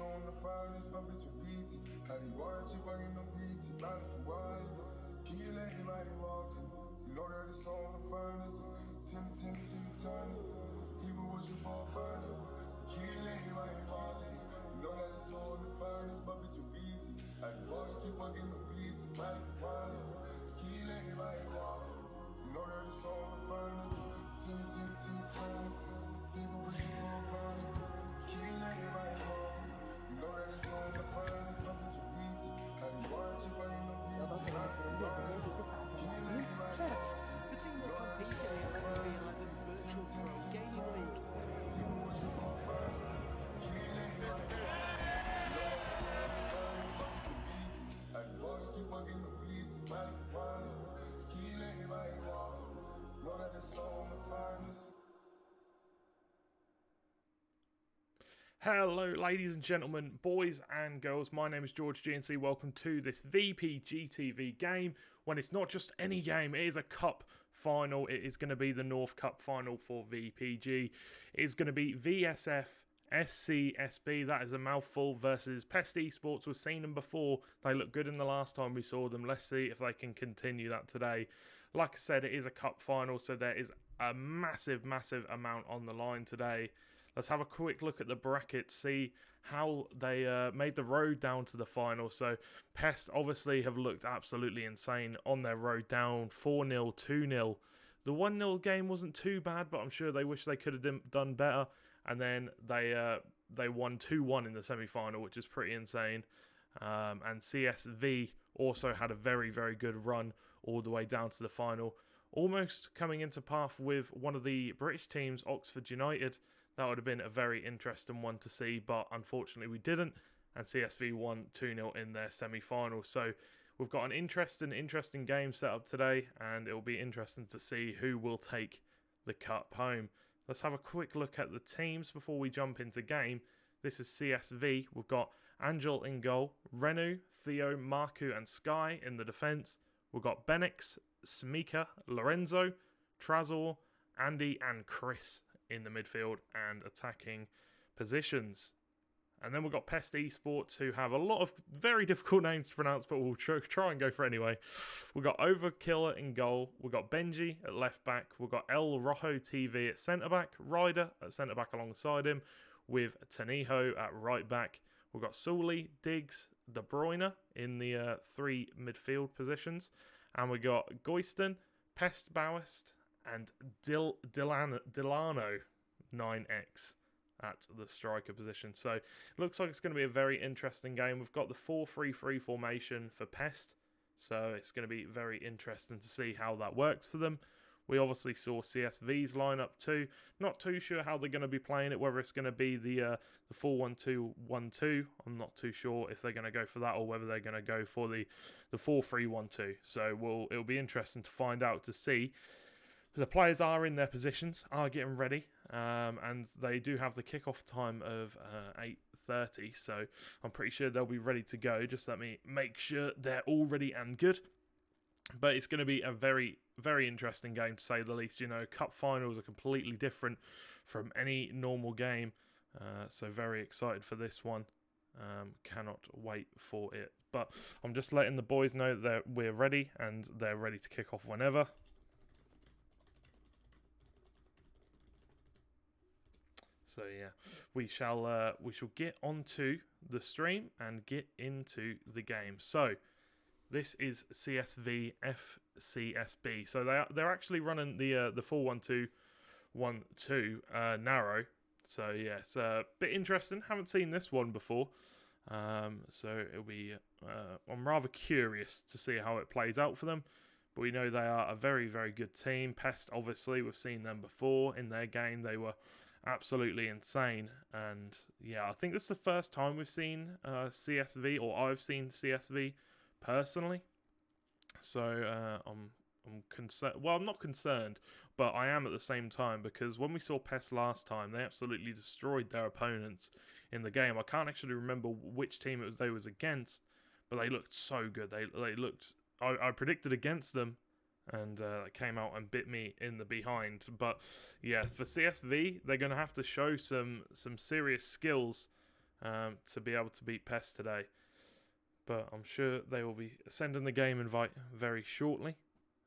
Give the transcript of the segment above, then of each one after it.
on the finest, my bitch a beat. How you watch you fucking no beat. Not if you want it. Can you let anybody walking? You know that it's on the finest. Timmy, Tony. People what you for further. Can you let anybody walking? You know that it's on the finest, my bitch a beat. How you watch you fucking no beat. Not if you want it. Can you let anybody walking? You know that it's on the finest. Timmy, Tony. People what you for further. Can you let anybody walking? You know that it's on the finest, my bitch a beat. How you watch you fucking no beat. But the team will compete in the 11v11 Virtual Pro Gaming League. Hello ladies and gentlemen, boys and girls, my name is George GNC. Welcome to this VPG TV game. When it's not just any game, it is a cup final. It is going to be the North Cup final for VPG. It is going to be VSF SCSB, that is a mouthful, versus Pest Esports. We've seen them before. They looked good in the last time we saw them. Let's see if they can continue that today. Like I said, it is a cup final, so there is a massive amount on the line today. Let's have a quick look at the brackets, see how they made the road down to the final. So Pest obviously have looked absolutely insane on their road down, 4-0, 2-0. The 1-0 game wasn't too bad, but I'm sure they wish they could have done better. And then they won 2-1 in the semi-final, which is pretty insane. And CSV also had a very good run all the way down to the final. Almost coming into path with one of the British teams, Oxford United. That would have been a very interesting one to see, but unfortunately we didn't. And CSV won 2-0 in their semi-final. So we've got an interesting game set up today, and it will be interesting to see who will take the cup home. Let's have a quick look at the teams before we jump into game. This is CSV. We've got Angel in goal, Renu, Theo, Marku and Sky in the defence. We've got Benix, Smika, Lorenzo, Trazor, Andy and Chris in the midfield and attacking positions. And then we've got Pest Esports, who have a lot of very difficult names to pronounce, but we'll try and go for it anyway. We've got Overkiller in goal. We've got Benji at left back. We've got El Rojo TV at centre back. Ryder at centre back alongside him, with Taniho at right back. We've got Sully, Diggs, De Bruyne in the three midfield positions. And we got Goyston, Pest Bowest, and Delano 9X at the striker position. So it looks like it's going to be a very interesting game. We've got the 4-3-3 formation for Pest, so it's going to be very interesting to see how that works for them. We obviously saw CSV's lineup too. Not too sure how they're going to be playing it, whether it's going to be the 4-1-2-1-2. I'm not too sure if they're going to go for that or whether they're going to go for the 4-3-1-2. So it'll be interesting to find out, to see. The players are in their positions, are getting ready, and they do have the kickoff time of 8:30, so I'm pretty sure they'll be ready to go. Just let me make sure they're all ready and good. But it's going to be a very interesting game, to say the least. You know, cup finals are completely different from any normal game, so very excited for this one. Cannot wait for it. But I'm just letting the boys know that we're ready, and they're ready to kick off whenever. So yeah, we shall get onto the stream and get into the game. So this is CSV FCSB. So they're actually running the 4-1-2-1-2 narrow. So yeah, it's a bit interesting. Haven't seen this one before. So it'll be. I'm rather curious to see how it plays out for them. But we know they are a very good team. Pest, obviously, we've seen them before in their game. They were absolutely insane. And yeah, I think this is the first time we've seen CSV, or I've seen CSV personally. So I'm concerned. Well, I'm not concerned, but I am at the same time, because when we saw Pest last time, they absolutely destroyed their opponents in the game. I can't actually remember which team they was against, but they looked so good. They looked. I predicted against them, and they came out and bit me in the behind. But yeah, for CSV, they're going to have to show some serious skills to be able to beat PES today. But I'm sure they will be sending the game invite very shortly,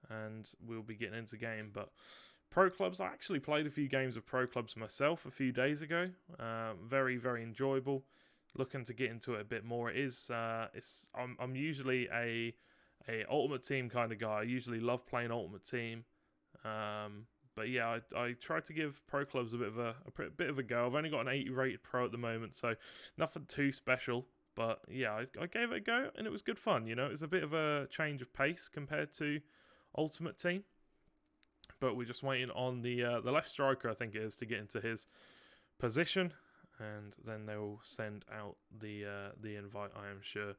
and we'll be getting into the game. But Pro Clubs, I actually played a few games of Pro Clubs myself a few days ago. Very, very enjoyable. Looking to get into it a bit more. I'm usually a Ultimate Team kind of guy. I usually love playing Ultimate Team. But yeah, I tried to give Pro Clubs a bit of a go. I've only got an 80 rated Pro at the moment, so nothing too special. But yeah, I gave it a go, and it was good fun. You know, it was a bit of a change of pace compared to Ultimate Team. But we're just waiting on the left striker, I think it is, to get into his position, and then they will send out the invite, I am sure.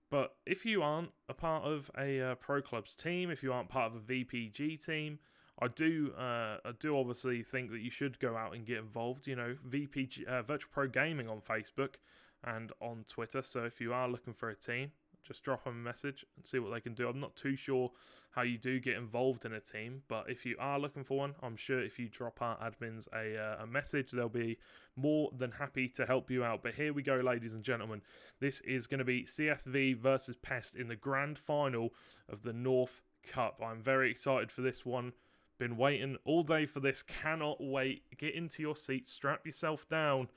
But if you aren't a part of a Pro Clubs team, if you aren't part of a VPG team, I do obviously think that you should go out and get involved. You know, VPG, Virtual Pro Gaming on Facebook and on Twitter. So if you are looking for a team, just drop them a message and see what they can do. I'm not too sure how you do get involved in a team, but if you are looking for one, I'm sure if you drop our admins a message, they'll be more than happy to help you out. But here we go, ladies and gentlemen. This is going to be CSV versus Pest in the grand final of the North Cup. I'm very excited for this one. Been waiting all day for this. Cannot wait. Get into your seat. Strap yourself down,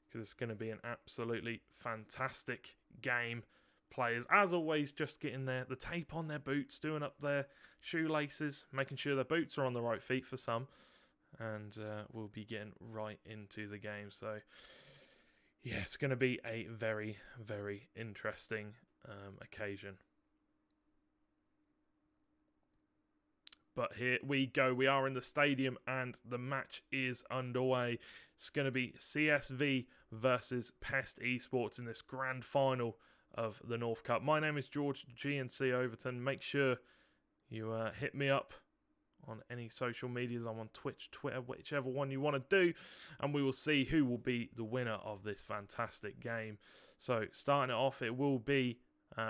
because it's going to be an absolutely fantastic game. Players, as always, just getting the tape on their boots, doing up their shoelaces, making sure their boots are on the right feet for some, and we'll be getting right into the game. So yeah, it's going to be a very, very interesting occasion. But here we go. We are in the stadium and the match is underway. It's going to be CSV versus Pest Esports in this grand final of the North Cup. My name is George GNC Overton. Make sure you hit me up on any social medias. I'm on Twitch, Twitter, whichever one you want to do, and we will see who will be the winner of this fantastic game. So starting it off, it will be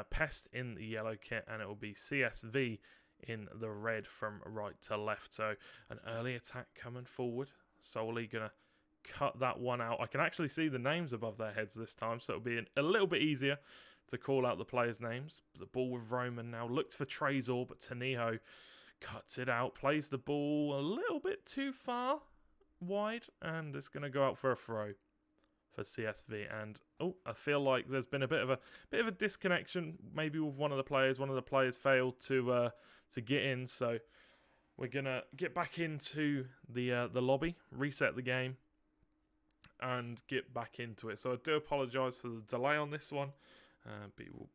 Pest in the yellow kit, and it will be CSV in the red from right to left. So an early attack coming forward. Solely going to cut that one out. I can actually see the names above their heads this time, so it'll be a little bit easier to call out the players' names. The ball with Roman now looks for Trezor, but Taniho cuts it out, plays the ball a little bit too far wide, and it's going to go out for a throw for CSV. And I feel like there's been a bit of a disconnection, maybe with one of the players. One of the players failed to get in, so we're gonna get back into the lobby, reset the game, and get back into it. So I do apologise for the delay on this one.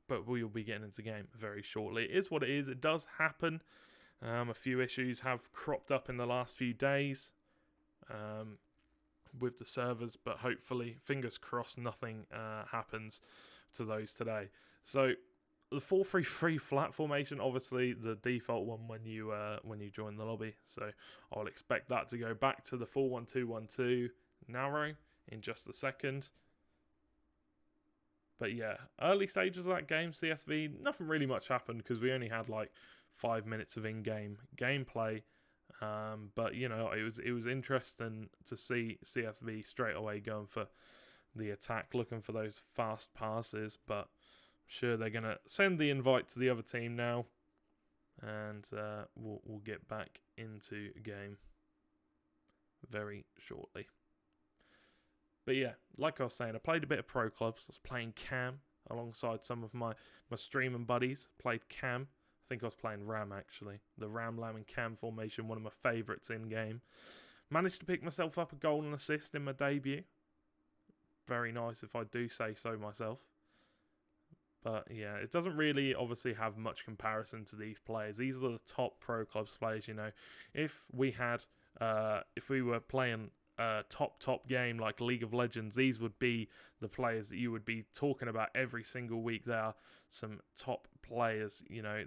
But we will be getting into the game very shortly. It is what it is. It does happen. A few issues have cropped up in the last few days with the servers, but hopefully, fingers crossed, nothing happens to those today. So the 4-3-3 flat formation, obviously the default one when you join the lobby. So I'll expect that to go back to the 4-1-2-1-2 narrow in just a second. But yeah, early stages of that game, CSV, nothing really much happened because we only had like 5 minutes of in-game gameplay. But you know, it was interesting to see CSV straight away going for the attack, looking for those fast passes. But I'm sure they're gonna send the invite to the other team now, and we'll get back into game very shortly. But yeah, like I was saying, I played a bit of Pro Clubs. I was playing Cam alongside some of my streaming buddies. Played Cam. I think I was playing Ram, actually. The Ram, Lam, and Cam formation, one of my favourites in-game. Managed to pick myself up a goal and assist in my debut. Very nice, if I do say so myself. But yeah, it doesn't really obviously have much comparison to these players. These are the top Pro Clubs players, you know. If we were playing top game like League of Legends, these would be the players that you would be talking about every single week. They are some top players, you know.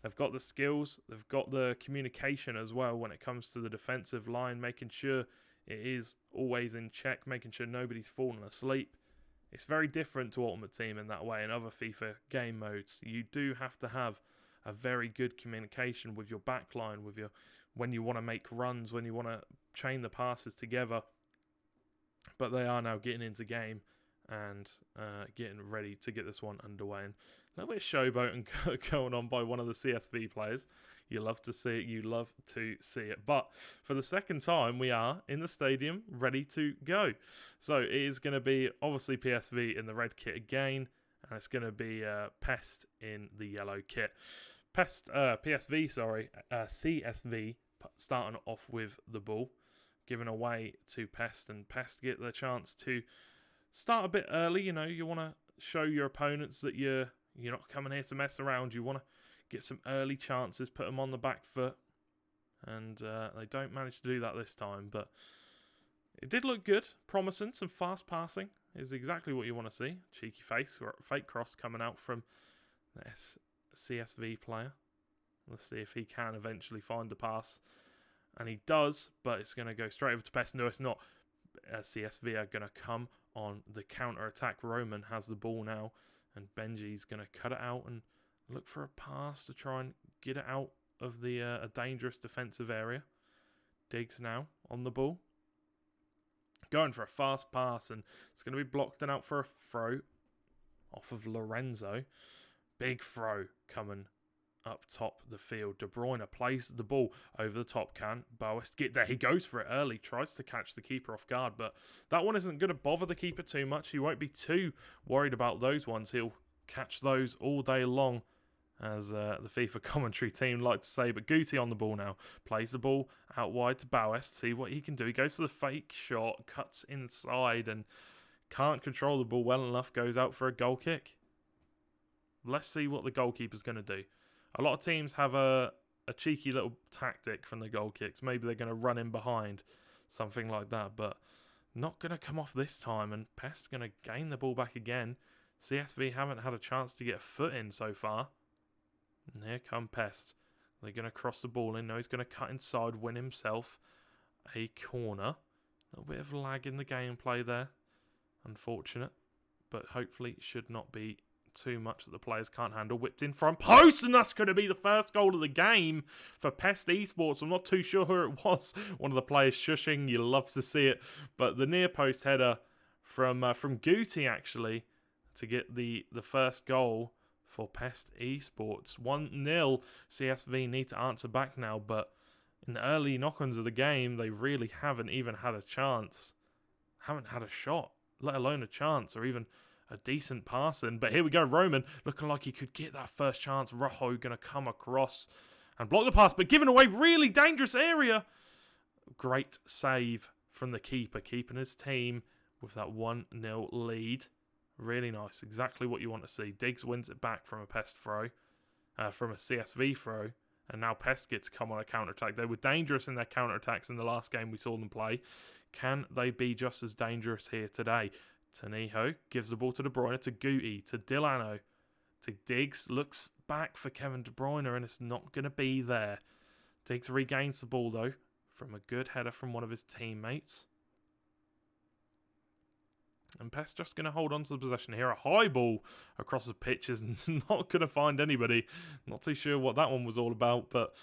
They've got the skills, they've got the communication as well when it comes to the defensive line, making sure it is always in check, making sure nobody's falling asleep. It's very different to Ultimate Team in that way. In other FIFA game modes, you do have to have a very good communication with your backline, when you want to make runs, when you want to chain the passes together. But they are now getting into game and getting ready to get this one underway. And a little bit of showboating going on by one of the CSV players. You love to see it. You love to see it. But for the second time, we are in the stadium, ready to go. So it is going to be obviously PSV in the red kit again, and it's going to be Pest in the yellow kit. CSV starting off with the ball, given away to Pest, and Pest get the chance to start a bit early. You know, you want to show your opponents that you're not coming here to mess around. You want to get some early chances, put them on the back foot, and they don't manage to do that this time. But it did look good, promising. Some fast passing is exactly what you want to see. Cheeky fake cross coming out from the CSV player. Let's see if he can eventually find the pass. And he does, but it's going to go straight over to Pest. No, it's not. CSV are going to come on the counter-attack. Roman has the ball now, and Benji's going to cut it out and look for a pass to try and get it out of the a dangerous defensive area. Diggs now on the ball. Going for a fast pass, and it's going to be blocked and out for a throw off of Lorenzo. Big throw coming up top the field. De Bruyne plays the ball over the top. Can Boas get there? He goes for it early, tries to catch the keeper off guard, but that one isn't going to bother the keeper too much. He won't be too worried about those ones. He'll catch those all day long, as the FIFA commentary team like to say. But Guti on the ball now. Plays the ball out wide to Boas. See what he can do. He goes for the fake shot, cuts inside, and can't control the ball well enough. Goes out for a goal kick. Let's see what the goalkeeper's going to do. A lot of teams have a cheeky little tactic from the goal kicks. Maybe they're going to run in behind, something like that. But not going to come off this time. And Pest going to gain the ball back again. CSV haven't had a chance to get a foot in so far. And here come Pest. They're going to cross the ball in. No, he's going to cut inside, win himself a corner. A little bit of lag in the gameplay there. Unfortunate. But hopefully it should not be too much that the players can't handle. Whipped in front post, and that's going to be the first goal of the game for Pest Esports. I'm not too sure who it was. One of the players shushing. You love to see it. But the near post header from Guti, actually, to get the first goal for Pest Esports. 1-0. CSV need to answer back now, but in the early knock-ons of the game, they really haven't even had a chance. Haven't had a shot, let alone a chance, or even a decent passing. But here we go, Roman looking like he could get that first chance. Rojo going to come across and block the pass, but giving away really dangerous area. Great save from the keeper, keeping his team with that 1-0 lead. Really nice, exactly what you want to see. Diggs wins it back from a Pest throw, from a CSV throw, and now Pest gets to come on a counter-attack. They were dangerous in their counter-attacks in the last game we saw them play. Can they be just as dangerous here today? Taniho gives the ball to De Bruyne, to Guti, to Dilano, to Diggs. Looks back for Kevin De Bruyne, and it's not going to be there. Diggs regains the ball, though, from a good header from one of his teammates. And Pest just going to hold on to the possession here. A high ball across the pitch is not going to find anybody. Not too sure what that one was all about, but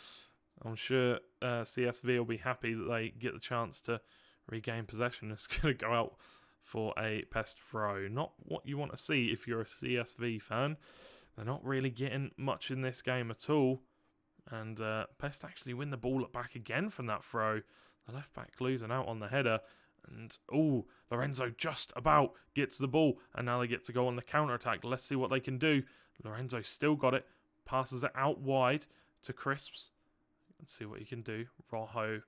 I'm sure CSV will be happy that they get the chance to regain possession. It's going to go out for a Pest throw. Not what you want to see if you're a CSV fan. They're not really getting much in this game at all. And Pest actually win the ball back again from that throw. The left back losing out on the header. And, Lorenzo just about gets the ball. And now they get to go on the counter-attack. Let's see what they can do. Lorenzo still got it. Passes it out wide to Crisps. Let's see what he can do. Rojo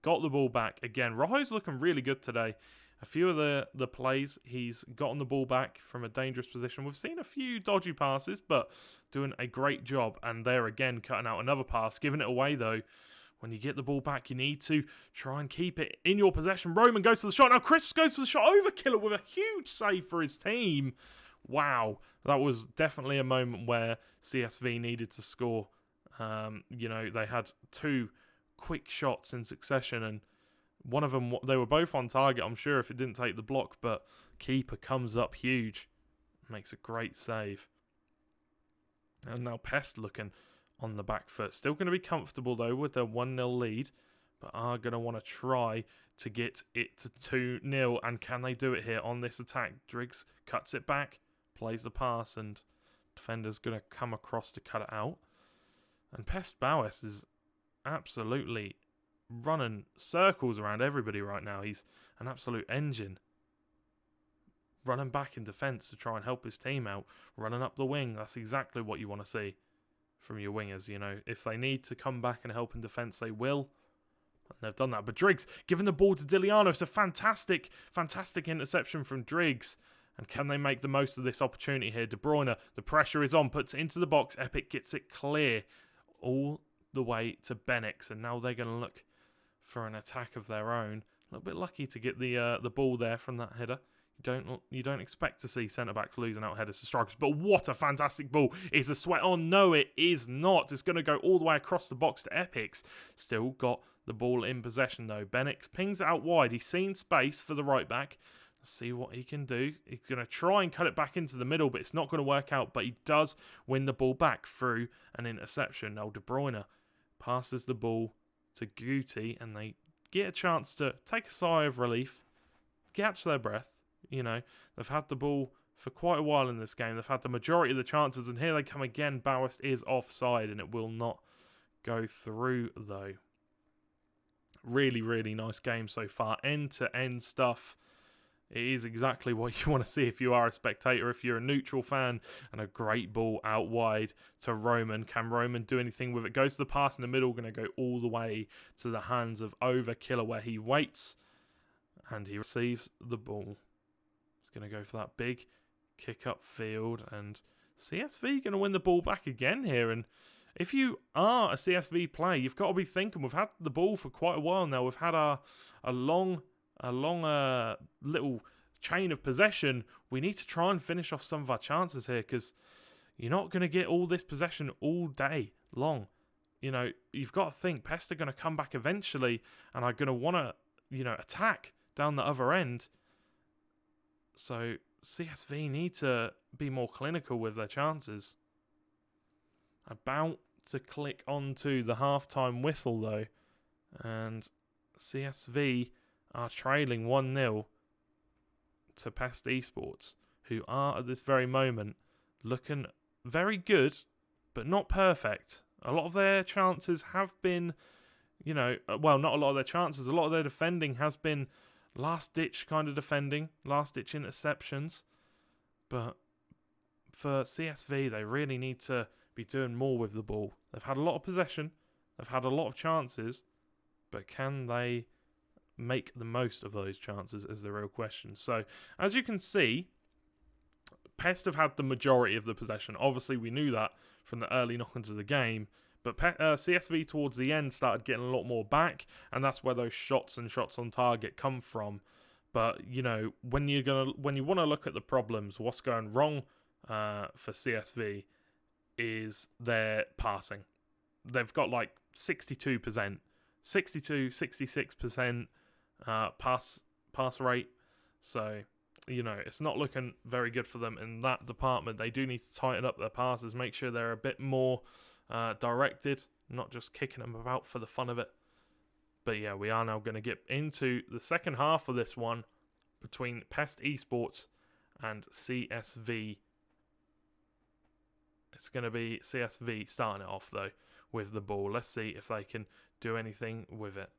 got the ball back again. Rojo's looking really good today. A few of the plays, he's gotten the ball back from a dangerous position. We've seen a few dodgy passes, but doing a great job. And there again, cutting out another pass. Giving it away, though. When you get the ball back, you need to try and keep it in your possession. Roman goes for the shot. Now Crisps goes for the shot. Overkiller with a huge save for his team. Wow. That was definitely a moment where CSV needed to score. They had two quick shots in succession, and one of them, they were both on target, I'm sure, if it didn't take the block, but keeper comes up huge. Makes a great save. And now Pest looking on the back foot. Still going to be comfortable, though, with their 1-0 lead. but are going to want to try to get it to 2-0. And can they do it here on this attack? Driggs cuts it back, plays the pass, and defender's going to come across to cut it out. And Pest Bowes is absolutely running circles around everybody right now. He's an absolute engine. Running back in defence to try and help his team out. Running up the wing. That's exactly what you want to see from your wingers. You know, if they need to come back and help in defence, they will. And they've done that. But Driggs giving the ball to Diliano. It's a fantastic interception from Driggs. And can they make the most of this opportunity here? De Bruyne, the pressure is on. Puts it into the box. Epic gets it clear all the way to Benix. And now they're going to look for an attack of their own. A little bit lucky to get the ball there from that header. You don't expect to see centre-backs losing out headers to strikers, but what a fantastic ball. Is the sweat on? No, it is not. It's going to go all the way across the box to Epics. Still got the ball in possession, though. Benix pings it out wide. He's seen space for the right-back. Let's see what he can do. He's going to try and cut it back into the middle, but it's not going to work out. But he does win the ball back through an interception. Now, De Bruyne passes the ball to Guti, and they get a chance to take a sigh of relief, catch their breath. You know, they've had the ball for quite a while in this game. They've had the majority of the chances, and here they come again. Bowes is offside, and it will not go through, though. Really, really nice game so far. End-to-end stuff. It is exactly what you want to see if you are a spectator, if you're a neutral fan. And a great ball out wide to Roman. Can Roman do anything with it? Goes to the pass in the middle, going to go all the way to the hands of Overkiller, where he waits, and he receives the ball. Going to go for that big kick up field, and CSV going to win the ball back again here. And if you are a CSV player, you've got to be thinking, we've had the ball for quite a while now. We've had a long little chain of possession. We need to try and finish off some of our chances here, because you're not going to get all this possession all day long. You know, you've got to think Pest are going to come back eventually and are going to want to, you know, attack down the other end. So CSV need to be more clinical with their chances. About to click onto the halftime whistle, though, and CSV are trailing 1-0 to Pest Esports, who are at this very moment looking very good, but not perfect. A lot of their chances have been, you know, well, not a lot of their chances. A lot of their defending has been last-ditch kind of defending, last-ditch interceptions. But for CSV, they really need to be doing more with the ball. They've had a lot of possession. They've had a lot of chances. But can they make the most of those chances is the real question. So, as you can see, Pest have had the majority of the possession. Obviously, we knew that from the early knock-ins of the game. But CSV towards the end started getting a lot more back, and that's where those shots and shots on target come from. But you know, when you want to look at the problems, what's going wrong for CSV is their passing. They've got like 62%, 66% pass rate. So you know, it's not looking very good for them in that department. They do need to tighten up their passes, make sure they're a bit more directed, not just kicking them about for the fun of it. But yeah, we are now going to get into the second half of this one between Pest Esports and CSV. It's going to be CSV starting it off, though, with the ball. Let's see if they can do anything with it.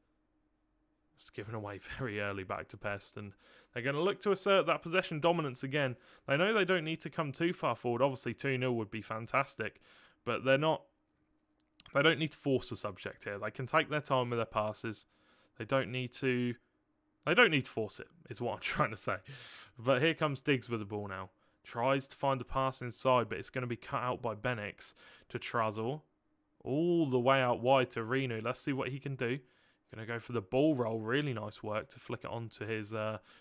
It's given away very early back to Pest, and they're going to look to assert that possession dominance again. They know they don't need to come too far forward. Obviously, 2-0 would be fantastic, but they don't need to force the subject here. They can take their time with their passes. They don't need to force it, is what I'm trying to say. But here comes Diggs with the ball now. Tries to find the pass inside, but it's going to be cut out by Benix to Trazor. All the way out wide to Renu. Let's see what he can do. Going to go for the ball roll. Really nice work to flick it onto his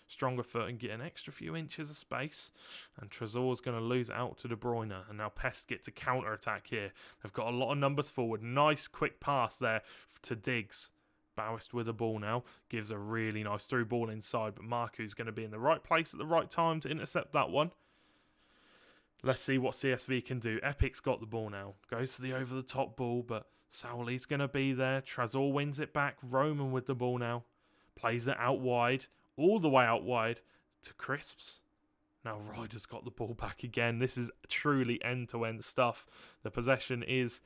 stronger foot and get an extra few inches of space. And Trazor's going to lose it out to De Bruyne. And now Pest get to counter-attack here. They've got a lot of numbers forward. Nice quick pass there to Diggs. Bowes with the ball now. Gives a really nice through ball inside. But Marku's going to be in the right place at the right time to intercept that one. Let's see what CSV can do. Epic's got the ball now. Goes for the over-the-top ball, but Saoli's going to be there. Trezor wins it back. Roman with the ball now. Plays it out wide. All the way out wide to Crisps. Now Ryder's got the ball back again. This is truly end-to-end stuff. The possession is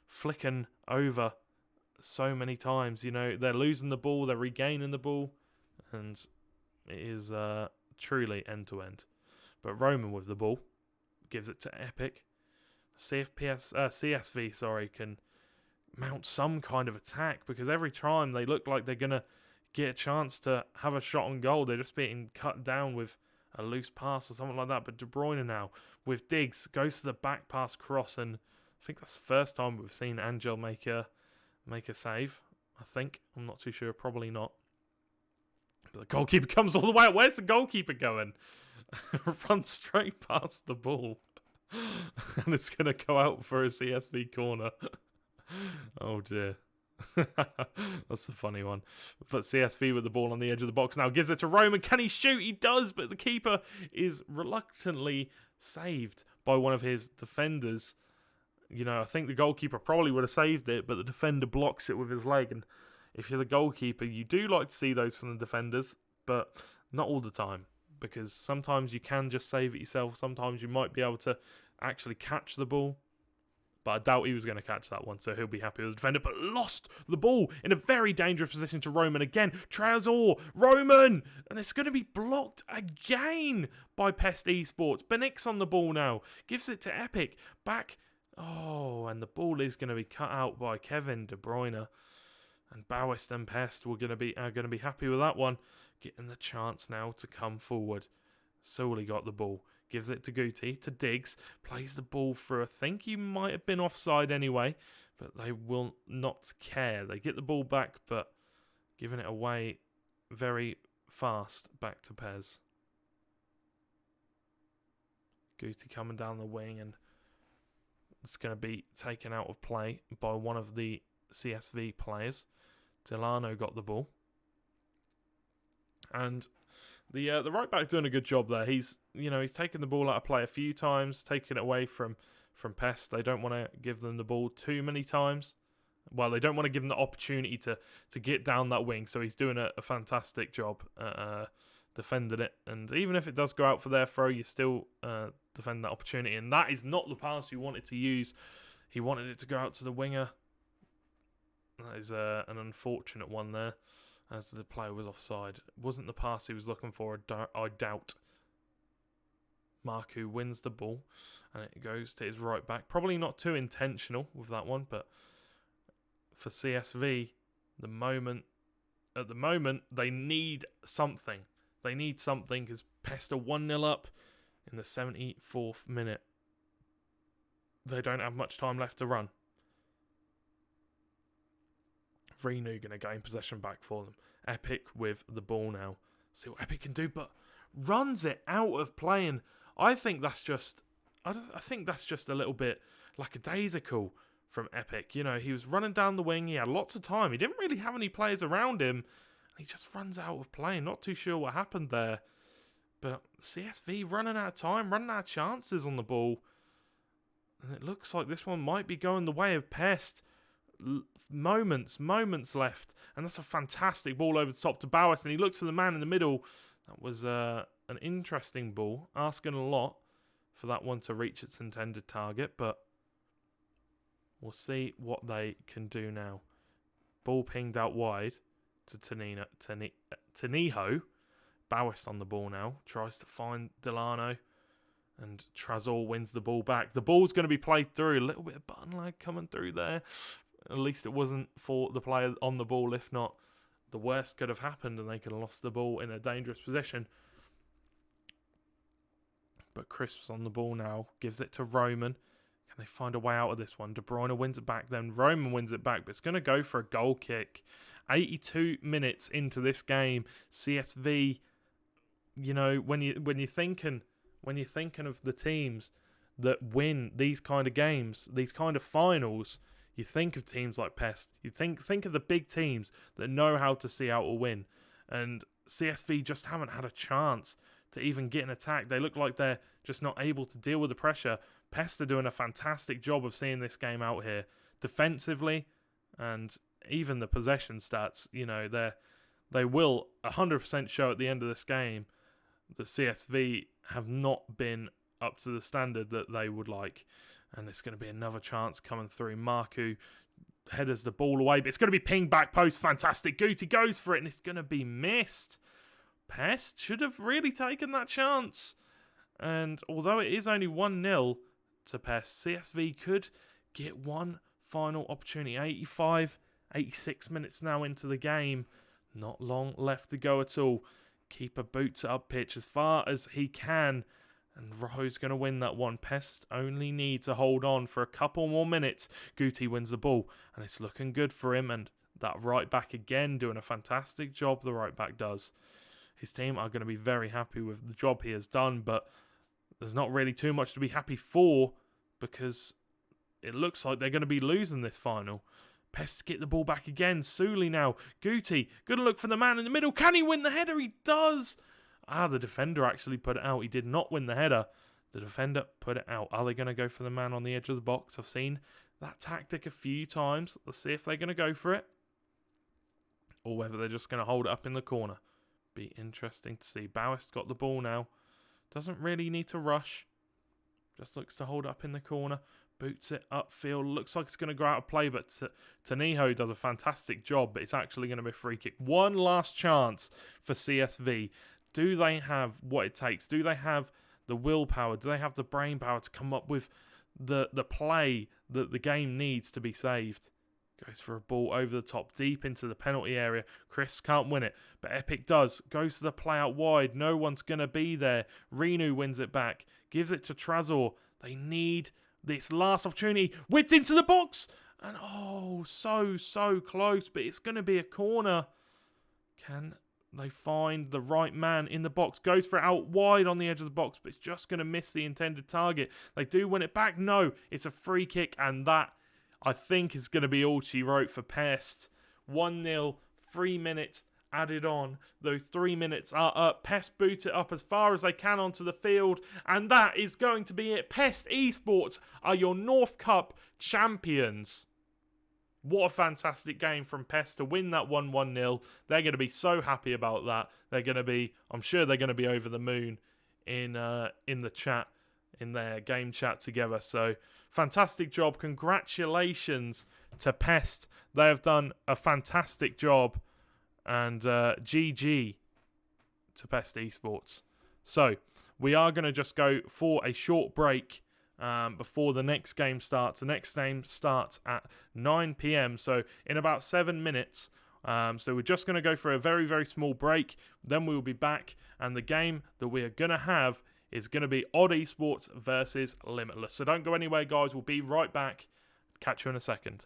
flicking over so many times. You know, they're losing the ball. They're regaining the ball. And it is truly end-to-end. But Roman with the ball. Gives it to Epic. CSV can mount some kind of attack, because every time they look like they're going to get a chance to have a shot on goal, they're just being cut down with a loose pass or something like that. But De Bruyne now with Diggs goes to the back pass cross, and I think that's the first time we've seen Angel make a save. I think. I'm not too sure. Probably not. But the goalkeeper comes all the way out. Where's the goalkeeper going? Runs straight past the ball. And it's going to go out for a CSV corner. Oh dear. That's a funny one. But CSV with the ball on the edge of the box now. Gives it to Roman. Can he shoot? He does, but the keeper is reluctantly saved by one of his defenders. You know, I think the goalkeeper probably would have saved it, but the defender blocks it with his leg. And if you're the goalkeeper, you do like to see those from the defenders, but not all the time. Because sometimes you can just save it yourself. Sometimes you might be able to actually catch the ball. But I doubt he was going to catch that one, so he'll be happy with the defender. But lost the ball in a very dangerous position to Roman again. Trezor, Roman! And it's going to be blocked again by Pest Esports. Benix on the ball now. Gives it to Epic. Back. Oh, and the ball is going to be cut out by Kevin De Bruyne. And Bowest and Pest are going to be happy with that one. Getting the chance now to come forward. Sauli got the ball. Gives it to Guti, to Diggs. Plays the ball through. I think he might have been offside anyway. But they will not care. They get the ball back, but giving it away very fast back to Pez. Guti coming down the wing, and it's going to be taken out of play by one of the CSV players. Delano got the ball. And the right back doing a good job there. He's taken the ball out of play a few times, taken it away from Pest. They don't want to give them the ball too many times. Well, they don't want to give them the opportunity to get down that wing. So he's doing a fantastic job defending it. And even if it does go out for their throw, you still defend that opportunity. And that is not the pass you wanted to use. He wanted it to go out to the winger. That is an unfortunate one there, as the player was offside. It wasn't the pass he was looking for, I doubt. Marku wins the ball, and it goes to his right back. Probably not too intentional with that one, but for CSV, at the moment, they need something. They need something, because Pest are 1-0 up in the 74th minute. They don't have much time left to run. Renu going to gain possession back for them. Epic with the ball now. See what Epic can do, but runs it out of play. And I think that's just a little bit like a daisical from Epic. You know, he was running down the wing. He had lots of time. He didn't really have any players around him. He just runs out of play. Not too sure what happened there. But CSV running out of time, running out of chances on the ball. And it looks like this one might be going the way of Pest. Moments left, and that's a fantastic ball over the top to Bowers, and he looks for the man in the middle. That was an interesting ball, asking a lot for that one to reach its intended target, but we'll see what they can do now. Ball pinged out wide to Taniho. Bowers on the ball now, tries to find Delano, and Trezor wins the ball back. The ball's going to be played through. A little bit of button lag coming through there. At least it wasn't for the player on the ball. If not, the worst could have happened and they could have lost the ball in a dangerous position. But Crisp's on the ball now. Gives it to Roman. Can they find a way out of this one? De Bruyne wins it back. Then Roman wins it back. But it's going to go for a goal kick. 82 minutes into this game. CSV, you know, when you're thinking of the teams that win these kind of games, these kind of finals, you think of teams like Pest. You think of the big teams that know how to see out a win. And CSV just haven't had a chance to even get an attack. They look like they're just not able to deal with the pressure. Pest are doing a fantastic job of seeing this game out here defensively, and even the possession stats, you know, they will 100% show at the end of this game that CSV have not been up to the standard that they would like. And it's going to be another chance coming through. Marku headers the ball away, but it's going to be pinged back post. Fantastic. Guti goes for it, and it's going to be missed. Pest should have really taken that chance. And although it is only 1-0 to Pest, CSV could get one final opportunity. 86 minutes now into the game. Not long left to go at all. Keeper boots it up pitch as far as he can. And Rojo's going to win that one. Pest only need to hold on for a couple more minutes. Guti wins the ball, and it's looking good for him. And that right back again doing a fantastic job, the right back does. His team are going to be very happy with the job he has done, but there's not really too much to be happy for because it looks like they're going to be losing this final. Pest get the ball back again. Sully now. Guti, good look for the man in the middle. Can he win the header? He does. The defender actually put it out. He did not win the header. The defender put it out. Are they going to go for the man on the edge of the box? I've seen that tactic a few times. Let's see if they're going to go for it, or whether they're just going to hold it up in the corner. Be interesting to see. Bowist got the ball now. Doesn't really need to rush. Just looks to hold it up in the corner. Boots it upfield. Looks like it's going to go out of play, but Taniho does a fantastic job, but it's actually going to be a free kick. One last chance for CSV. Do they have what it takes? Do they have the willpower? Do they have the brain power to come up with the play that the game needs to be saved? Goes for a ball over the top, deep into the penalty area. Chris can't win it, but Epic does. Goes to the play out wide. No one's going to be there. Renu wins it back. Gives it to Trezor. They need this last opportunity. Whipped into the box. And so close, but it's going to be a corner. Can they find the right man in the box? Goes for it out wide on the edge of the box, but it's just going to miss the intended target. They do win it back. No, it's a free kick, and that, I think, is going to be all she wrote for Pest. 1-0, 3 minutes added on. Those 3 minutes are up. Pest boot it up as far as they can onto the field, and that is going to be it. Pest Esports are your North Cup champions. What a fantastic game from Pest to win that 1-0. They're going to be so happy about that. They're going to be, I'm sure they're going to be over the moon in the chat, in their game chat together. So, fantastic job. Congratulations to Pest. They have done a fantastic job. And GG to Pest Esports. So, we are going to just go for a short break before the next game starts. The next game starts at 9 p.m. So in about 7 minutes. So we're just going to go for a very, very small break. Then we will be back. And the game that we are going to have is going to be Odd Esports versus Limitless. So don't go anywhere, guys. We'll be right back. Catch you in a second.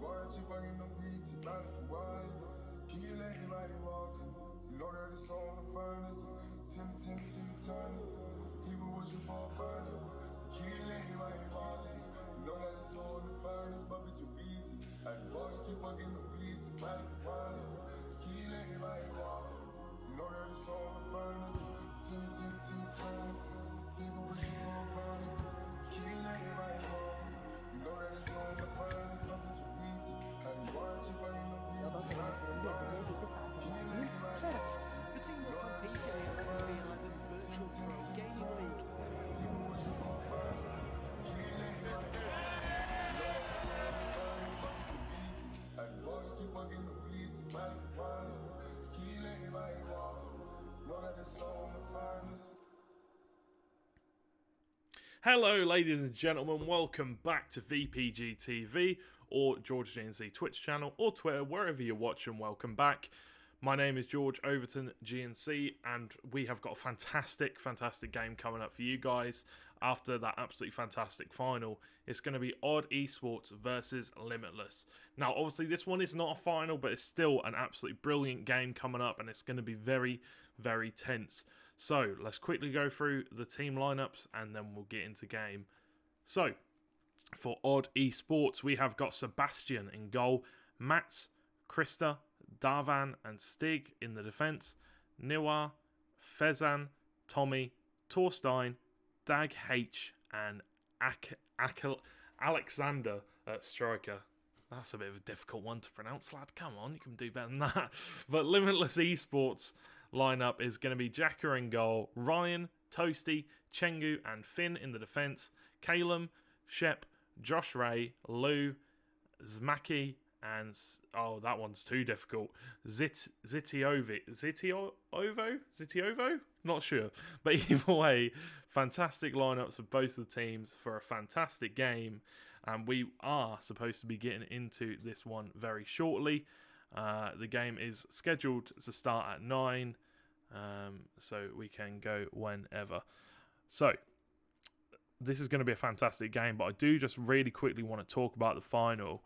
watch if I get no PT, not if you want it. Kill it like you walking. You know that it's on the finest. Timmy, tiny. People wishing for a burner. Kill it like you walking. You know that it's on the finest, but bitch, you BT. I watch if I get no PT, not if you want it. Kill it like you walking. You know that it's on the finest. Timmy, tiny. People wishing for a burner. Kill it like you walking. You know that it's on the finest, but bitch, you BT. I watch if I get no PT, not if you want it. But the team will compete in the 11v11 Virtual Pro Gaming League. Hello, ladies and gentlemen. Welcome back to VPG TV or George GNC Twitch channel or Twitter, wherever you're watching. Welcome back. My name is George Overton GNC, and we have got a fantastic game coming up for you guys after that absolutely fantastic final. It's going to be Odd Esports versus Limitless. Now, obviously, this one is not a final, but it's still an absolutely brilliant game coming up, and it's going to be very tense. So, let's quickly go through the team lineups, and then we'll get into game. So, for Odd Esports, we have got Sebastian in goal, Mats, Krista, Darvan and Stig in the defence, Niwa, Fezan, Tommy, Torstein, Dag H and Alexander at striker. That's a bit of a difficult one to pronounce, lad. Come on, you can do better than that. But Limitless Esports lineup is going to be Jacker in goal, Ryan, Toasty, Chengu and Finn in the defence, Calum, Shep, Josh Ray, Lou, Zmaki, and that one's too difficult. Zitiovo? Not sure. But either way, fantastic lineups for both of the teams for a fantastic game. And we are supposed to be getting into this one very shortly. The game is scheduled to start at 9. So we can go whenever. So this is going to be a fantastic game. But I do just really quickly want to talk about the final.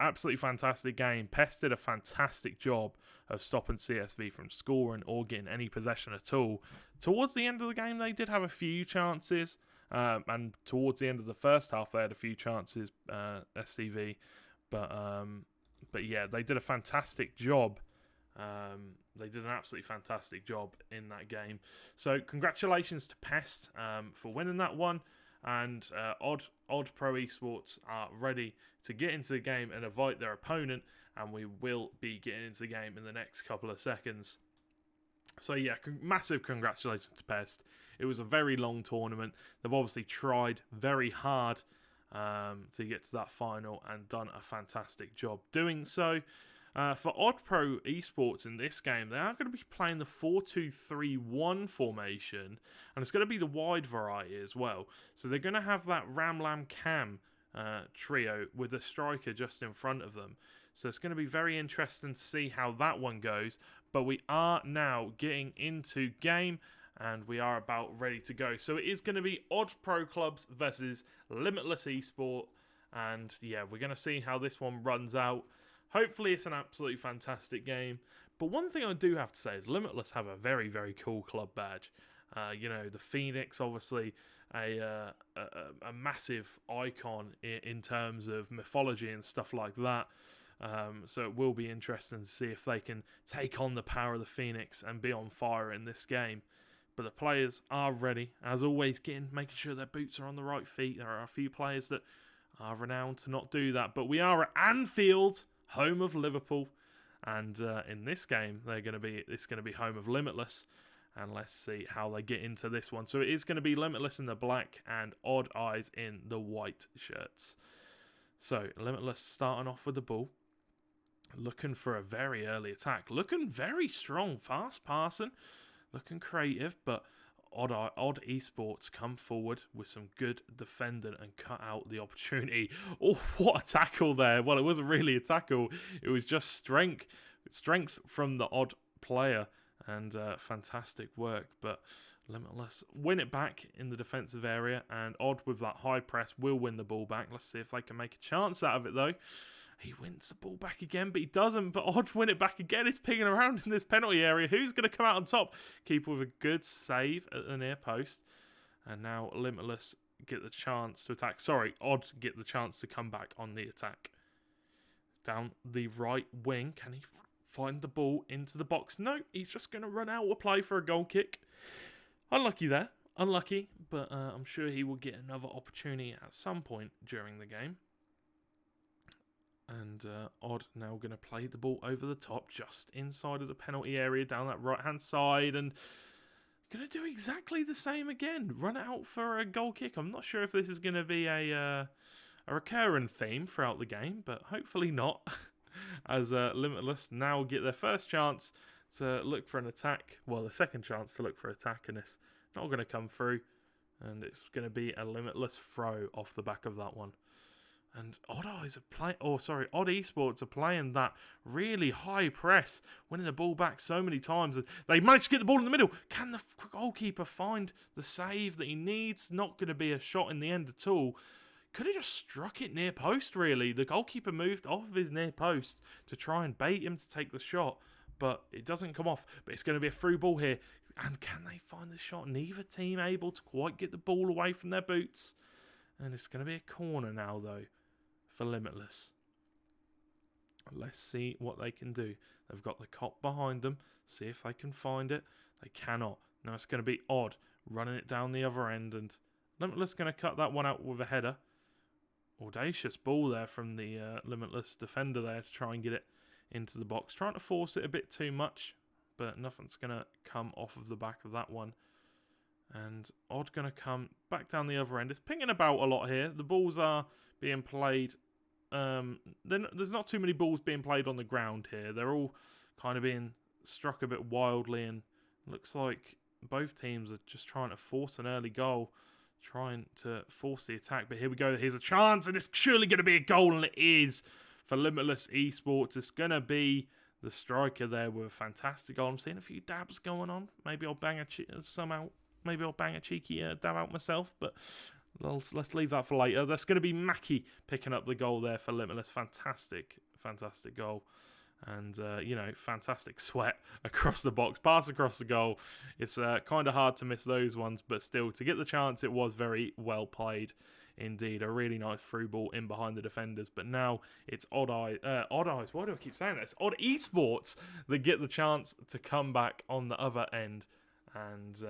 Absolutely fantastic game. Pest did a fantastic job of stopping CSV from scoring or getting any possession at all. Towards the end of the game, they did have a few chances. And towards the end of the first half, they had a few chances, SCV. But yeah, they did a fantastic job. They did an absolutely fantastic job in that game. So congratulations to Pest for winning that one. And Odd Pro Esports are ready to get into the game and invite their opponent, and we will be getting into the game in the next couple of seconds. So yeah, massive congratulations to Pest. It was a very long tournament. They've obviously tried very hard to get to that final and done a fantastic job doing so. For Odd Pro Esports in this game, they are going to be playing the 4-2-3-1 formation, and it's going to be the wide variety as well. So they're going to have that Ram Lam Cam trio with a striker just in front of them. So it's going to be very interesting to see how that one goes. But we are now getting into game, and we are about ready to go. So it is going to be Odd Pro Clubs versus Limitless Esport, and yeah, we're going to see how this one runs out. Hopefully it's an absolutely fantastic game. But one thing I do have to say is Limitless have a very cool club badge. You know, the Phoenix, obviously a massive icon in terms of mythology and stuff like that. So it will be interesting to see if they can take on the power of the Phoenix and be on fire in this game. But the players are ready, as always, making sure their boots are on the right feet. There are a few players that are renowned to not do that. But we are at Anfield, home of Liverpool, and in this game it's going to be home of Limitless, and let's see how they get into this one. So it is going to be Limitless in the black and Odd Eyes in the white shirts. So Limitless starting off with the ball, looking for a very early attack, looking very strong, fast passing, looking creative, but Odd Esports come forward with some good defending and cut out the opportunity. Oh, what a tackle there. Well, it wasn't really a tackle. It was just strength from the Odd player, and fantastic work. But Limitless win it back in the defensive area, and Odd with that high press will win the ball back. Let's see if they can make a chance out of it, though. He wins the ball back again, but he doesn't. But Odd win it back again. It's pinging around in this penalty area. Who's going to come out on top? Keeper with a good save at the near post. And now Limitless get the chance to attack. Sorry, Odd get the chance to come back on the attack. Down the right wing. Can he find the ball into the box? No, he's just going to run out of play for a goal kick. Unlucky there. Unlucky, but I'm sure he will get another opportunity at some point during the game. And Odd now going to play the ball over the top, just inside of the penalty area, down that right-hand side, and going to do exactly the same again. Run out for a goal kick. I'm not sure if this is going to be a recurring theme throughout the game, but hopefully not. As Limitless now get their first chance to look for an attack. Well, the second chance to look for attack, and it's not going to come through. And it's going to be a Limitless throw off the back of that one. And Odd Esports are playing that really high press, winning the ball back so many times. And they managed to get the ball in the middle. Can the goalkeeper find the save that he needs? Not going to be a shot in the end at all. Could have just struck it near post, really. The goalkeeper moved off of his near post to try and bait him to take the shot. But it doesn't come off. But it's going to be a through ball here. And can they find the shot? Neither team able to quite get the ball away from their boots. And it's going to be a corner now, though, for Limitless. Let's see what they can do. They've got the cop behind them. See if they can find it. They cannot. Now it's going to be Odd running it down the other end. And Limitless going to cut that one out with a header. Audacious ball there from the Limitless defender there to try and get it into the box. Trying to force it a bit too much, but nothing's going to come off of the back of that one. And Odd going to come back down the other end. It's pinging about a lot here. The balls are being played. There's not too many balls being played on the ground here. They're all kind of being struck a bit wildly, and looks like both teams are just trying to force an early goal. Trying to force the attack, but here we go. Here's a chance, and it's surely going to be a goal, and it is for Limitless Esports. It's going to be the striker there with a fantastic goal. I'm seeing a few dabs going on. Maybe I'll bang a cheeky dab out myself, but let's leave that for later. That's going to be Mackie picking up the goal there for Limitless. Fantastic goal. And, fantastic sweat across the box, pass across the goal. It's kind of hard to miss those ones, but still, to get the chance, it was very well played indeed. A really nice through ball in behind the defenders. But now it's Odd Eyes. Why do I keep saying that? It's Odd Esports that get the chance to come back on the other end and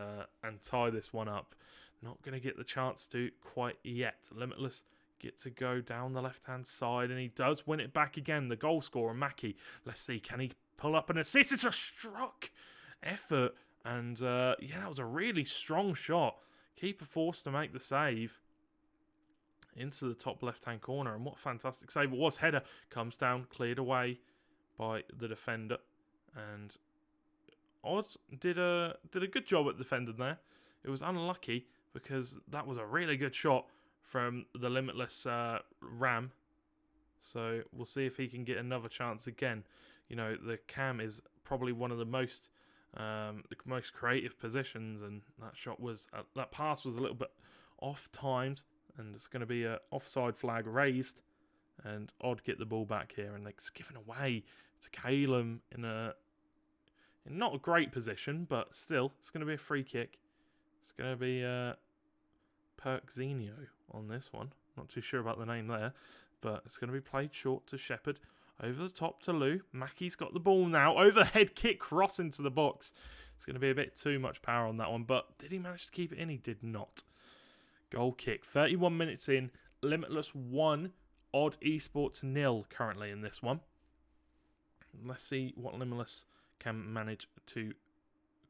tie this one up. Not going to get the chance to quite yet. Limitless get to go down the left-hand side, and he does win it back again. The goal scorer, Mackie. Let's see, can he pull up an assist? It's a struck effort, and that was a really strong shot. Keeper forced to make the save into the top left-hand corner, and what a fantastic save it was. Header comes down, cleared away by the defender, and Odd did a good job at defending there. It was unlucky because that was a really good shot from the Limitless Ram. So we'll see if he can get another chance again. You know, the cam is probably one of the most creative positions, and that pass was a little bit off timed, and it's going to be a offside flag raised, and Odd get the ball back here, and it's given away to Calum in not a great position, but still, it's going to be a free kick. It's going to be Perkzinho on this one. Not too sure about the name there, but it's going to be played short to Shepherd. Over the top to Lou. Mackie's got the ball now. Overhead kick cross into the box. It's going to be a bit too much power on that one, but did he manage to keep it in? He did not. Goal kick. 31 minutes in. Limitless 1. Odd Esports 0 currently in this one. Let's see what Limitless can manage to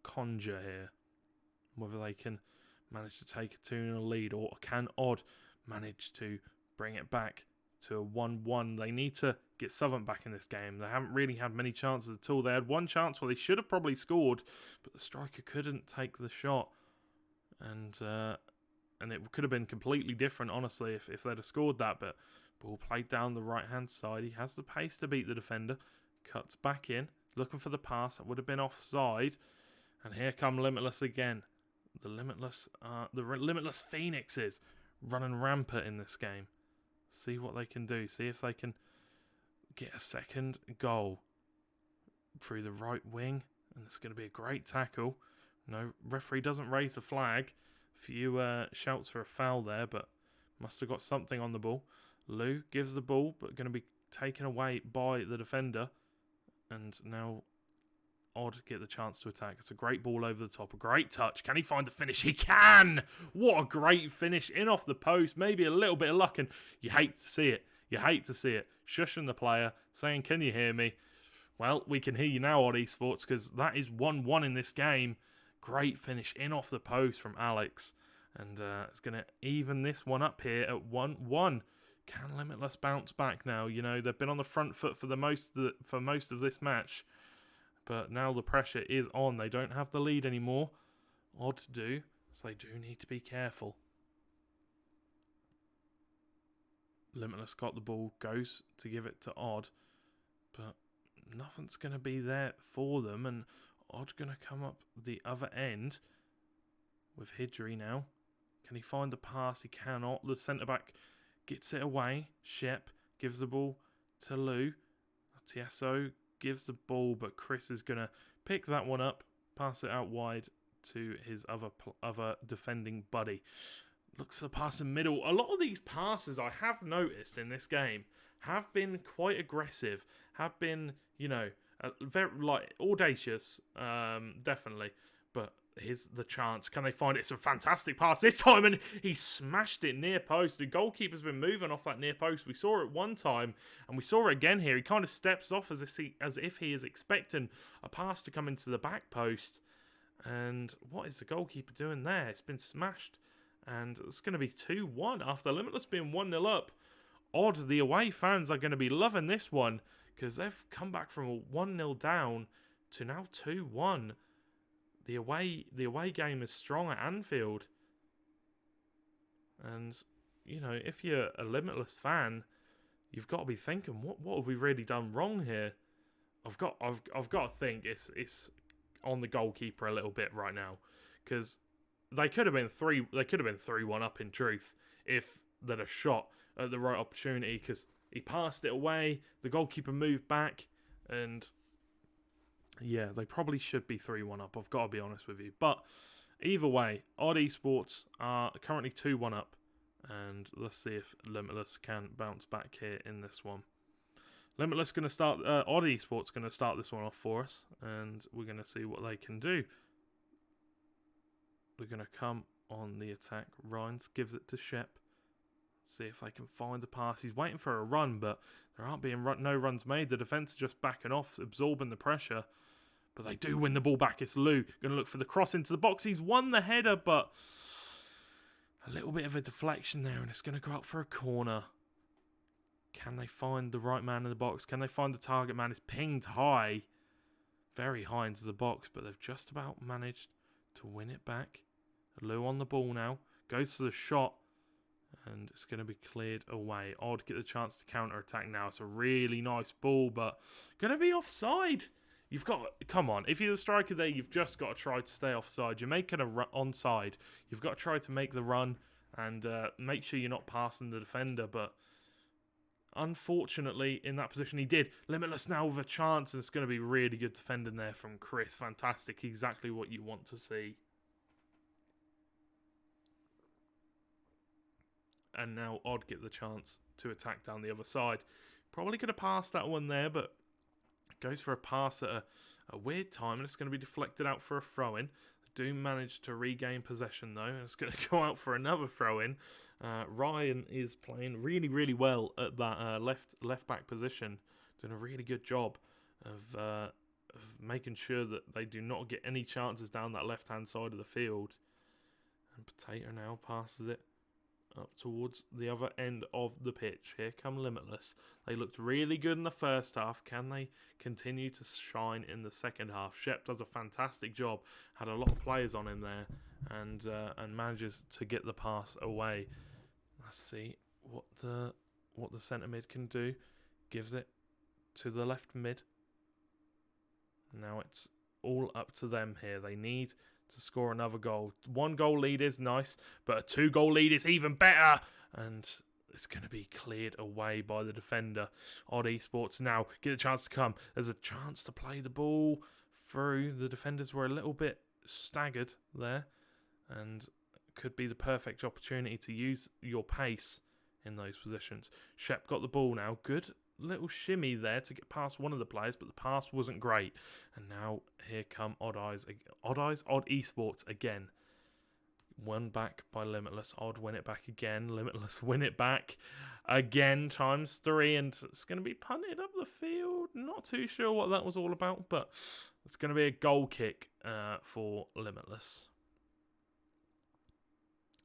conjure here. Whether they can manage to take a 2-0 lead, or can Odd manage to bring it back to a 1-1. They need to get Southern back in this game. They haven't really had many chances at all. They had one chance where they should have probably scored, but the striker couldn't take the shot. And it could have been completely different, honestly, if they'd have scored that. But ball played down the right-hand side. He has the pace to beat the defender. Cuts back in, looking for the pass. That would have been offside. And here come Limitless again. The Limitless Phoenixes running rampant in this game. See what they can do. See if they can get a second goal through the right wing, and it's going to be a great tackle. No, referee doesn't raise the flag. A few shouts for a foul there, but must have got something on the ball. Lou gives the ball, but going to be taken away by the defender. And now Odd get the chance to attack. It's a great ball over the top. A great touch. Can he find the finish? He can! What a great finish. In off the post. Maybe a little bit of luck, and you hate to see it. You hate to see it. Shushing the player, saying, can you hear me? Well, we can hear you now, Odd Esports, because that is 1-1 in this game. Great finish in off the post from Alex. And it's going to even this one up here at 1-1. Can Limitless bounce back now? You know, they've been on the front foot for most of this match. But now the pressure is on. They don't have the lead anymore. Odd do, so they do need to be careful. Limitless got the ball, goes to give it to Odd. But nothing's going to be there for them. And Odd going to come up the other end with Hidri now. Can he find the pass? He cannot. The centre-back gets it away. Shep gives the ball to Lou. Tieso gives the ball, but Chris is going to pick that one up, pass it out wide to his other defending buddy. Looks for the pass in middle. A lot of these passes I have noticed in this game have been quite aggressive, have been, you know, very audacious, definitely. But here's the chance. Can they find it? It's a fantastic pass this time, and he smashed it near post. The goalkeeper's been moving off that near post. We saw it one time, and we saw it again here. He kind of steps off as if he is expecting a pass to come into the back post. And what is the goalkeeper doing there? It's been smashed, and it's going to be 2-1 after Limitless being 1-0 up. Odd, the away fans are going to be loving this one because they've come back from a 1-0 down to now 2-1. The away game is strong at Anfield. And, you know, if you're a Limitless fan, you've got to be thinking, what have we really done wrong here? I've got to think it's on the goalkeeper a little bit right now, because they could have been 3-1 up in truth if they'd have shot at the right opportunity, because he passed it away, the goalkeeper moved back, and yeah, they probably should be 3-1 up, I've got to be honest with you. But either way, Odd Esports are currently 2-1 up, and let's see if Limitless can bounce back here in this one. Limitless going to start, Odd Esports going to start this one off for us, and we're going to see what they can do. We're going to come on the attack. Rhines gives it to Shep. See if they can find the pass. He's waiting for a run, but there aren't being no runs made. The defence are just backing off, absorbing the pressure. But they do win the ball back. It's Lou going to look for the cross into the box. He's won the header, but a little bit of a deflection there, and it's going to go out for a corner. Can they find the right man in the box? Can they find the target man? It's pinged high, very high into the box, but they've just about managed to win it back. Lou on the ball now. Goes to the shot, and it's going to be cleared away. Odd get the chance to counter-attack now. It's a really nice ball, but going to be offside. You've got, come on, if you're the striker there, you've just got to try to stay offside. You're making a onside. You've got to try to make the run and make sure you're not passing the defender, but unfortunately, in that position, he did. Limitless now with a chance, and it's going to be really good defending there from Chris. Fantastic. Exactly what you want to see. And now Odd get the chance to attack down the other side. Probably could have passed that one there, but goes for a pass at a weird time, and it's going to be deflected out for a throw-in. Do manage to regain possession, though, and it's going to go out for another throw-in. Ryan is playing really, really well at that left back position, doing a really good job of making sure that they do not get any chances down that left-hand side of the field. And Potato now passes it up towards the other end of the pitch. Here come Limitless. They looked really good in the first half. Can they continue to shine in the second half? Shep does a fantastic job. Had a lot of players on him there, and manages to get the pass away. Let's see what the centre mid can do. Gives it to the left mid. Now it's all up to them here. They need to score another goal. 1 goal lead is nice, but a 2 goal lead is even better. And it's going to be cleared away by the defender. Odd Esports now get a chance to come. There's a chance to play the ball through. The defenders were a little bit staggered there, and could be the perfect opportunity to use your pace in those positions. Shep got the ball now. Good little shimmy there to get past one of the players, but the pass wasn't great. And now here come Odd Esports again. Won back by Limitless. Odd win it back again. Limitless win it back again times 3, and it's going to be punted up the field. Not too sure what that was all about, but it's going to be a goal kick for Limitless.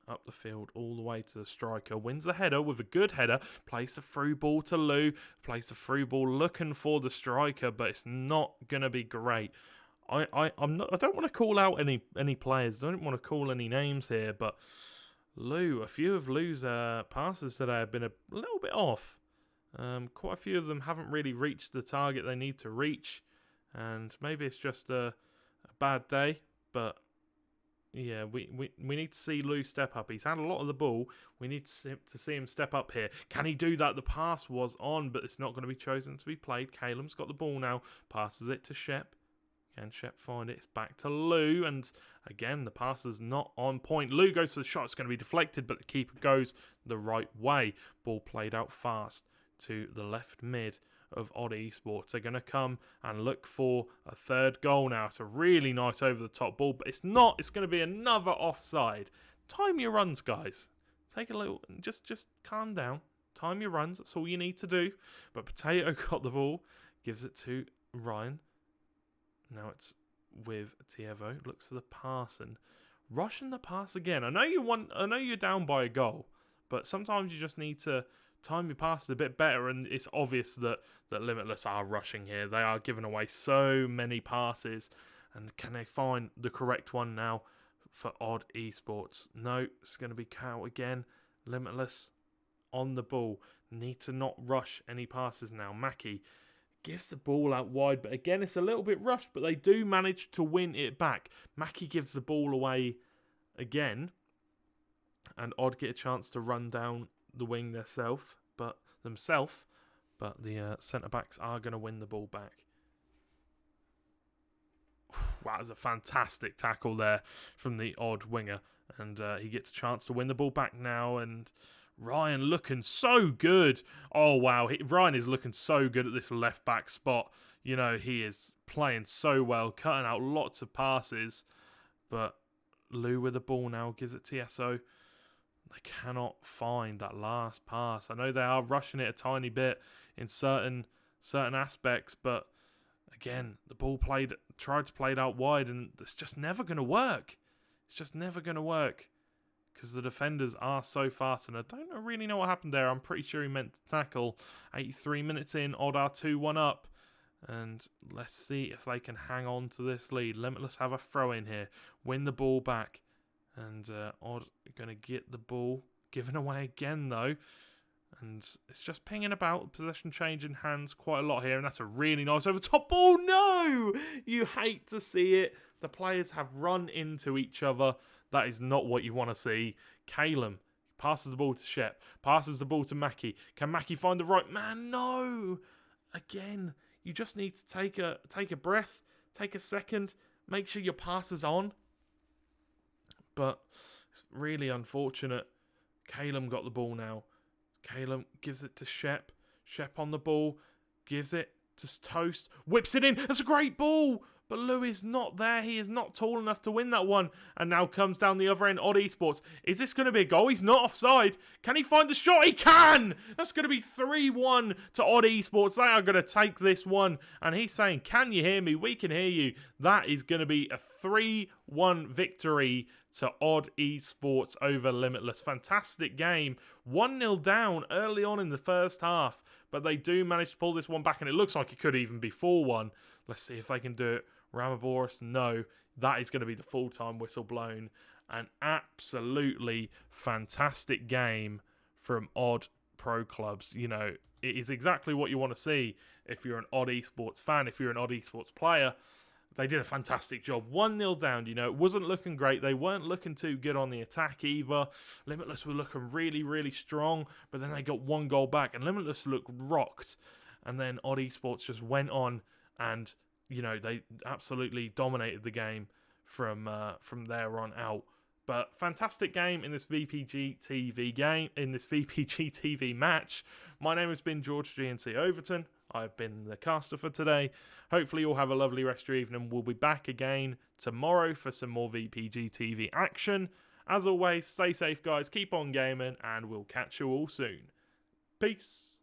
Up the field all the way to the striker. Wins the header with a good header. Plays the through ball to Lou. Plays the through ball looking for the striker, but it's not going to be great. I don't want to call out any players. I don't want to call any names here, but a few of Lou's passes today have been a little bit off. Quite a few of them haven't really reached the target they need to reach, and maybe it's just a bad day. But yeah, we need to see Lou step up. He's had a lot of the ball. We need to see him step up here. Can he do that? The pass was on, but it's not going to be chosen to be played. Caleb's got the ball now. Passes it to Shep. Can Shep find it? It's back to Lou, and again, the pass is not on point. Lou goes for the shot. It's going to be deflected, but the keeper goes the right way. Ball played out fast to the left mid of Odd Esports. They're going to come and look for a third goal now. It's a really nice over-the-top ball, but it's not. It's going to be another offside. Time your runs, guys. Take a little, just calm down. Time your runs. That's all you need to do. But Potato got the ball, gives it to Ryan. Now it's with Tievo. Looks for the pass and rushing the pass again. I know you're down by a goal, but sometimes you just need to time your passes a bit better. And it's obvious that Limitless are rushing here. They are giving away so many passes, and can they find the correct one now for Odd Esports? No, it's going to be Cal again. Limitless on the ball. Need to not rush any passes now. Mackie gives the ball out wide, but again, it's a little bit rushed, but they do manage to win it back. Mackie gives the ball away again, and Odd get a chance to run down the wing themselves, but the centre-backs are going to win the ball back. That is a fantastic tackle there from the Odd winger, and he gets a chance to win the ball back now, and Ryan looking so good. Oh, wow. Ryan is looking so good at this left-back spot. You know, he is playing so well, cutting out lots of passes. But Lou with the ball now gives it to TSO. They cannot find that last pass. I know they are rushing it a tiny bit in certain aspects, but again, the ball tried to play it out wide, and it's just never going to work. It's just never going to work, because the defenders are so fast, and I don't really know what happened there. I'm pretty sure he meant to tackle. 83 minutes in, Odd are 2-1 up. And let's see if they can hang on to this lead. Limitless have a throw in here. Win the ball back. And Odd are going to get the ball. Given away again, though. And it's just pinging about. Possession changing hands quite a lot here. And that's a really nice over-top ball. No! You hate to see it. The players have run into each other. That is not what you want to see. Caleb passes the ball to Shep. Passes the ball to Mackie. Can Mackie find the right man? No! Again, you just need to take a breath. Take a second. Make sure your pass is on. But it's really unfortunate. Caleb got the ball now. Caleb gives it to Shep. Shep on the ball. Gives it to Toast. Whips it in. That's a great ball. But Lou is not there. He is not tall enough to win that one. And now comes down the other end. Odd Esports. Is this going to be a goal? He's not offside. Can he find the shot? He can! That's going to be 3-1 to Odd Esports. They are going to take this one. And he's saying, can you hear me? We can hear you. That is going to be a 3-1 victory to Odd Esports over Limitless. Fantastic game. 1-0 down early on in the first half. But they do manage to pull this one back. And it looks like it could even be 4-1. Let's see if they can do it. Ramaboris, no. That is going to be the full-time whistle blown. An absolutely fantastic game from Odd Pro Clubs. You know, it is exactly what you want to see if you're an Odd Esports fan, if you're an Odd Esports player. they did a fantastic job. 1-0 down, it wasn't looking great. They weren't looking too good on the attack either. Limitless were looking really, really strong, but then they got 1 goal back, and Limitless looked rocked. And then Odd Esports just went on, and they absolutely dominated the game from there on out. But fantastic game in this VPG TV match. My name has been George GNC Overton. I've been the caster for today. Hopefully you'll have a lovely rest of your evening. We'll be back again tomorrow for some more VPG TV action. As always, stay safe, guys. Keep on gaming, and we'll catch you all soon. Peace.